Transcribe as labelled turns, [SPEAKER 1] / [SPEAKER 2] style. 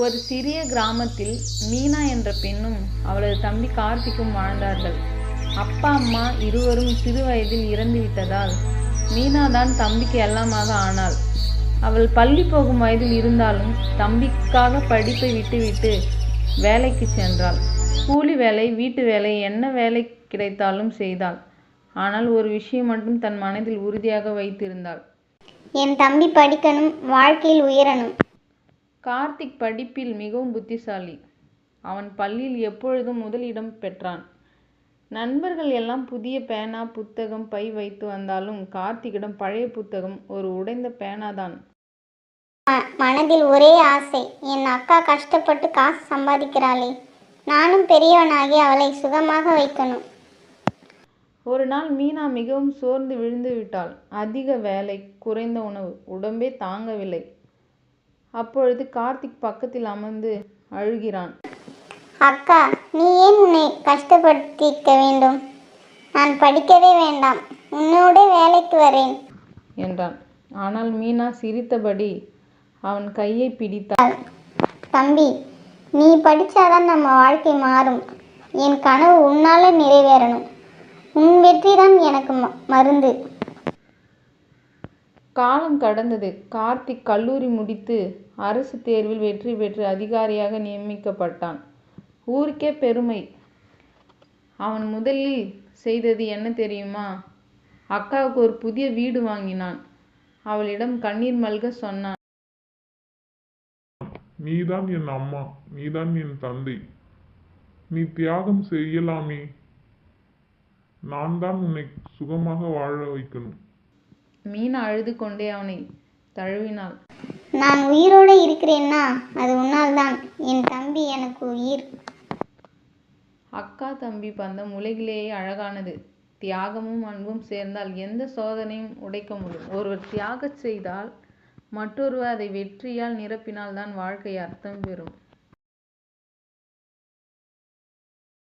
[SPEAKER 1] ஒரு சிறிய கிராமத்தில் மீனா என்ற பெண்ணும் அவளது தம்பி கார்த்திக்கும் வாழ்ந்தார்கள். அப்பா அம்மா இருவரும் சிறு வயதில் இறந்து விட்டதால் மீனா தான் தம்பிக்கு எல்லாமாக ஆனாள். அவள் பள்ளி போகும் வயதில் இருந்தாலும் தம்பிக்காக படிப்பை விட்டுவிட்டு வேலைக்கு சென்றாள். கூலி வேலை, வீட்டு வேலை, என்ன வேலை கிடைத்தாலும் செய்தாள். ஆனால் ஒரு விஷயம் மட்டும் தன் மனதில் உறுதியாக வைத்திருந்தாள்.
[SPEAKER 2] என் தம்பி படிக்கணும், வாழ்க்கையில் உயரணும்.
[SPEAKER 1] கார்த்திக் படிப்பில் மிகவும் புத்திசாலி. அவன் பள்ளியில் எப்பொழுதும் முதலிடம் பெற்றான். நண்பர்கள் எல்லாம் புதிய பேனா, புத்தகம், பை வைத்து வந்தாலும் கார்த்திக்கிடம் பழைய புத்தகம், ஒரு உடைந்த பேனாதான்.
[SPEAKER 2] மனதில் ஒரே ஆசை, என் அக்கா கஷ்டப்பட்டு காசு சம்பாதிக்கிறாளே, நானும் பெரியவனாகி அவளை சுகமாக வைக்கணும்.
[SPEAKER 1] ஒரு நாள் மீனா மிகவும் சோர்ந்து விழுந்து விட்டாள். அதிக வேலை, குறைந்த உணவு, உடம்பே தாங்கவில்லை. அப்பொழுது கார்த்திக் பக்கத்தில் அமர்ந்து அழுகிறான்.
[SPEAKER 2] அக்கா, நீ ஏன் உன்னை கஷ்டப்படுத்திக்க வேண்டும்? நான் படிக்கவே வேண்டாம், உன்னோட வேலைக்கு வரேன்
[SPEAKER 1] என்றான். ஆனால் மீனா சிரித்தபடி அவன் கையை பிடித்தாள்.
[SPEAKER 2] தம்பி, நீ படிச்சாதான் நம்ம வாழ்க்கை மாறும். என் கனவு உன்னால நிறைவேறணும். உன் வெற்றிதான் எனக்கு மருந்து.
[SPEAKER 1] காலம் கடந்தது. கார்த்திக் கல்லூரி முடித்து அரசு தேர்வில் வெற்றி பெற்று அதிகாரியாக நியமிக்கப்பட்டான். ஊருக்கே பெருமை. அவன் முதலில் செய்தது என்ன தெரியுமா? அக்காவுக்கு ஒரு புதிய வீடு வாங்கினான். அவளிடம் கண்ணீர் மல்க சொன்னான்.
[SPEAKER 3] நீதான் என் அம்மா, நீதான் என் தந்தை. நீ தியாகம் செய்யலாமே. நான் தான் உன்னை சுகமாக வாழ வைக்கணும்.
[SPEAKER 1] மீனா அழுது கொண்டே அவனை தழுவினாள்.
[SPEAKER 2] நான் உயிரோடு இருக்கிறேன்னா அது உன்னால் தான். என் தம்பி எனக்கு உயிர்.
[SPEAKER 1] அக்கா தம்பி பந்தம் உலகிலேயே அழகானது. தியாகமும் அன்பும் சேர்ந்தால் எந்த சோதனையும் உடைக்க முடியும். ஒருவர் தியாகம் செய்தால் மற்றொருவர் அதை வெற்றியால் நிரப்பினால் தான் வாழ்க்கை அர்த்தம் பெறும்.